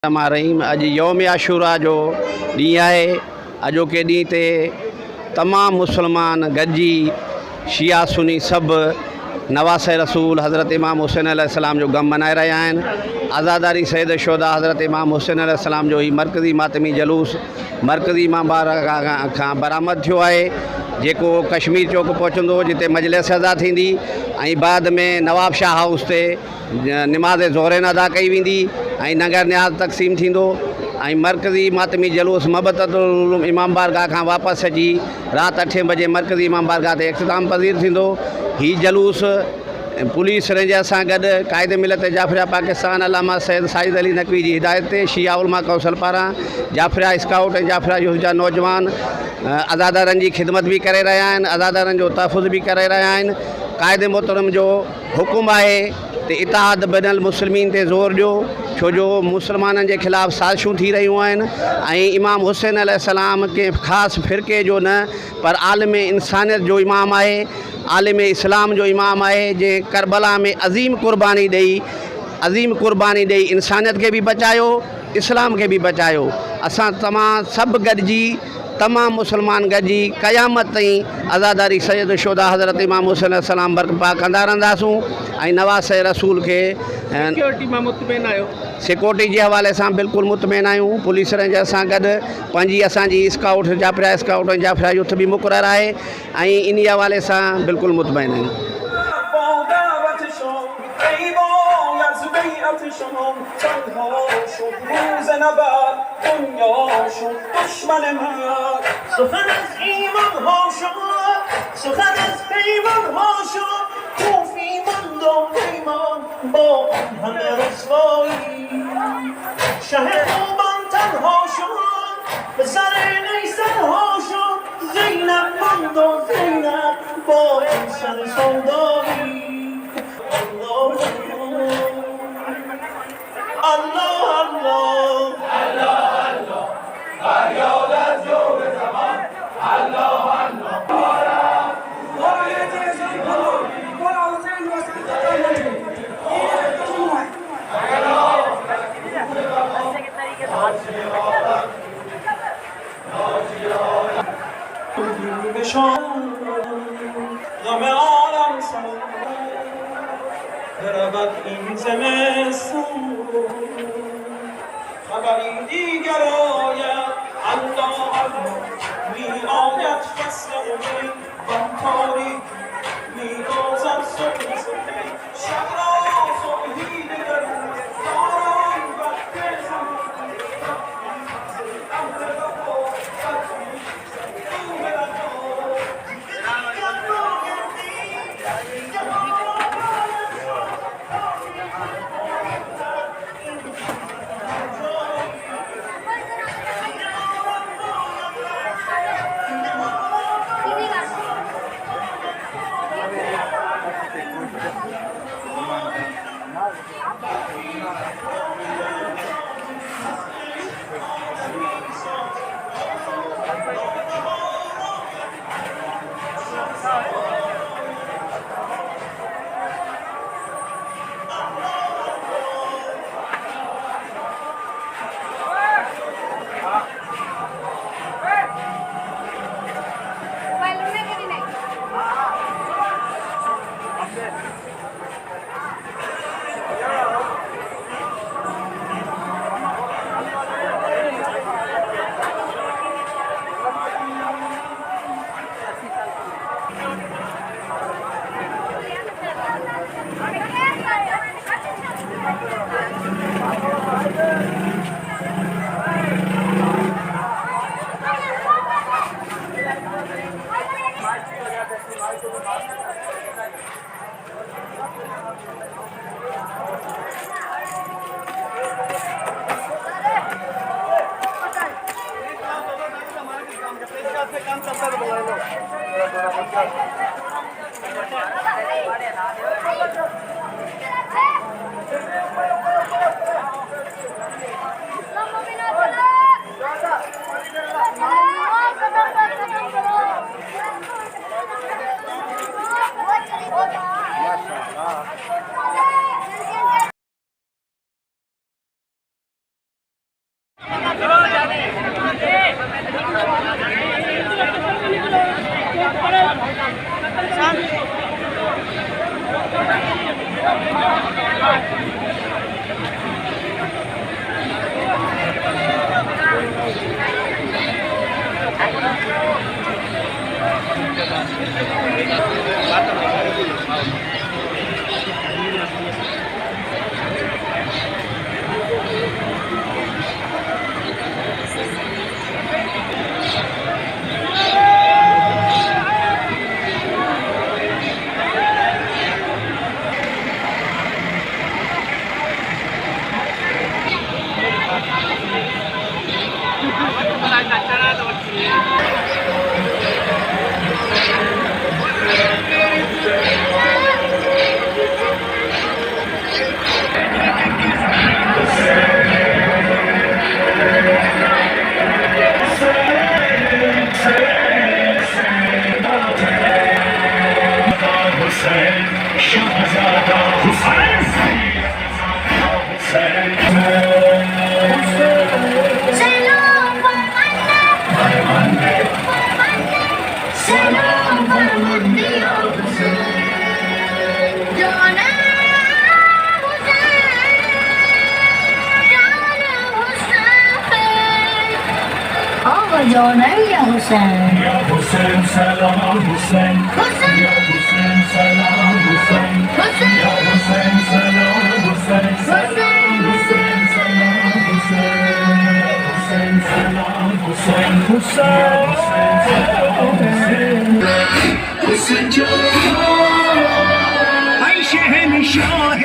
रहीम अॼु यौम आशूरा जो ॾींहुं आहे। अॼोके ॾींहं ते तमामु मुस्लमान गॾिजी शिया सुनी सभु नवासे रसूल हज़रत इमाम हुसैन अलैहिस्सलाम जो ग़म मनाए रहिया आहिनि। आज़ादारी सैयद शोदा हज़रत इमाम हुसैन अलैहिस्सलाम जो ही मरकज़ी मातमी जलूस मरकज़ी इमाम बारगाह खां बरामद थियो आहे, जेको कश्मीर चौक पहुचंदो, जिते मजलिस अदा थींदी ऐं बाद में नवाब शाह हाउस ते निमाज़ ज़ोहरन अदा कई वेंदी ऐं नगर न्याज़ तक़सीम थींदो ऐं मरकज़ी मातमी जलूस मबतुल इमाम बारगाह खां वापसि अची राति 8 बजे मरकज़ी इमाम बारगाह ते इख़्तिताम पज़ीर थींदो। ही जलूस पुलिस रेंजर सां गॾु क़ाइद मिलत जाफ़रिया पाकिस्तान अलामा सैयद साजिद अली नक़वी जी हिदायत ते शिया उलमा कौंसल पारां जाफ़रिया स्काउट ऐं जाफ़रिया यूथ जा नौजवान आज़ादारनि जी ख़िदमत भी करे रहिया आहिनि, आज़ादारनि जो तहफ़ुज़ भी करे रहिया आहिनि। क़ाइद मोहतरम जो हुकुम आहे त इतिहाद बैनुल मुस्लिमीन ते ज़ोर ॾियो, छो जो मुसलमाननि जे ख़िलाफ़ु साज़िशूं थी रहियूं आहिनि ऐं इमाम हुसैन अलैहिस्सलाम के ख़ासि फ़िरक़े जो न पर आलिम इंसानियत जो इमाम आहे, आलिम इस्लाम जो इमाम आहे, जंहिं करबला में अज़ीम क़ुर्बानी ॾेई इंसानियत के भी बचायो, इस्लाम के भी बचायो। असां तमामु सभु गॾिजी तमामु मुसलमान गॾिजी क़यामत ताईं आज़ादारी सैयद शोदा हज़रत इमाम हुसैन अलैहिस्सलाम बरपा कंदा रहंदासूं ऐं नवासे रसूल के सिक्योरिटी मां मुतमइन आहियो? सिक्योरिटी जे हवाले सां बिल्कुलु मुतमइन आहियूं। पुलिस रेंजर सां गॾु पंहिंजी असांजी स्काउट जाफ़रिया स्काउट ऐं जाफ़रिया यूथ भी मुक़ररु आहे ऐं इन हवाले सां बिल्कुलु मुतमइन आहियूं। این زمستون خبری دیگر آید، الله می آید فصل امید و تاریک می بازد صبح صبح شب را صبحی دگر ساران وقت زمان काम Selam Ferman'le Selam Ferman diyor Canım Canım ya Hüseyin Ya Hüseyin selam Hüseyin Hüseyin Ya Hüseyin selam Hüseyin Ya Hüseyin selam Hüseyin Hüseyin selam Hüseyin Hüseyin selam Hüseyin Hüseyin Hüseyin canım Ayşe hemşah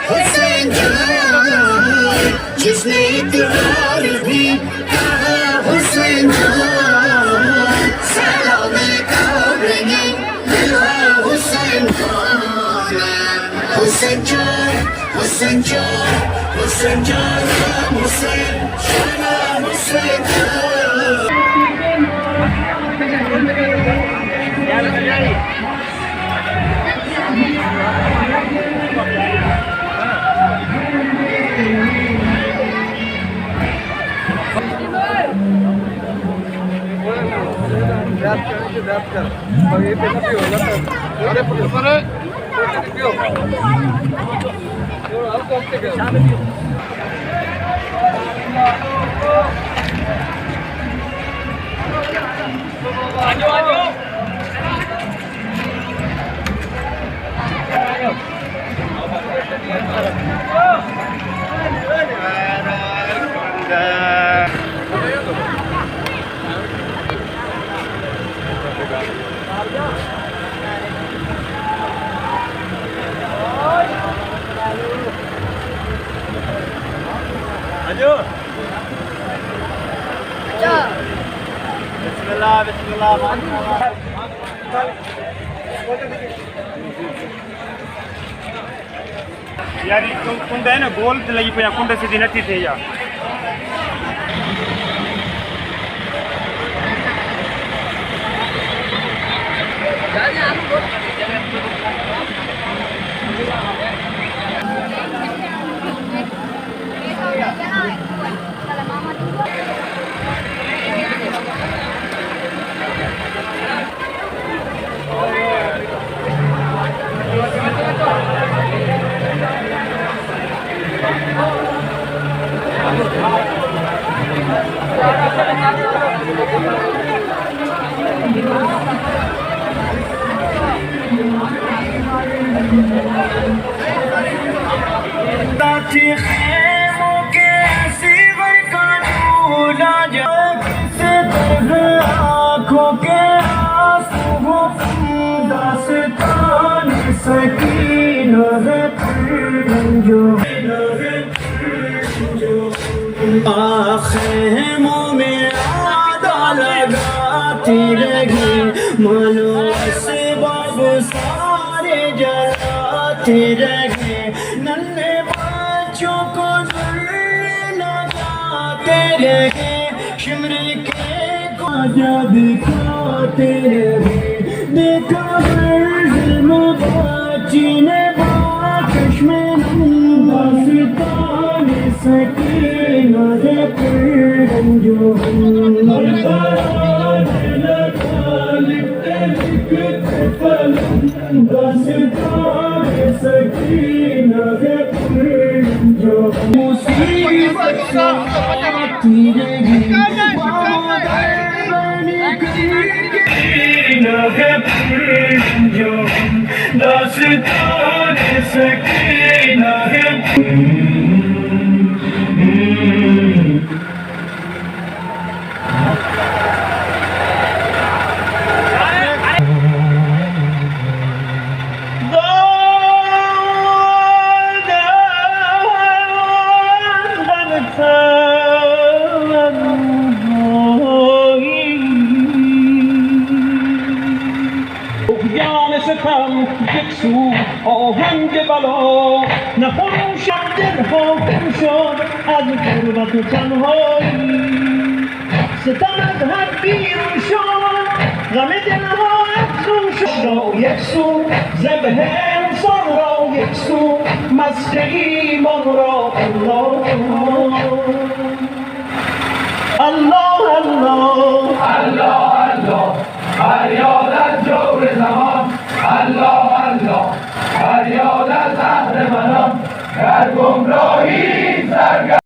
Hüseyin Canım Cisne iktidar भी Hüseyin Canım Selam-ı kabrini Hüseyin Canım Hüseyin Can Hüseyin Can Hüseyin Canım Hüseyin Canım Hüseyin Canım Bismillah, bismillah. यार कुंड है ना गोल लगी पे कुंड से दिन थे यार आँखें में आदा लगाती रही मानो से बाब सारे जलाते रहे नन्हे बच्चों को लगाते रहे शिमरे के ख्वाजा दिखाते रहे देखा जुल्म बाची ने बाकश में दास्तान सकीना है जो लिखते लिखते पलम दास्तान सकीना है जो मुसीबत से आती रही सकीना है जो दास्तान सकीना है نه خروشم دل ها گم شد از غربت و تنهایی ستم از حد بیرون شد غم دل ها افزون شد را یک سو ذبح انسان را یک سو مست ایمان را الله الله الله الله الله فریاد از جور زمان الله الله فریاد از زهر منان در گمراهی سرگردان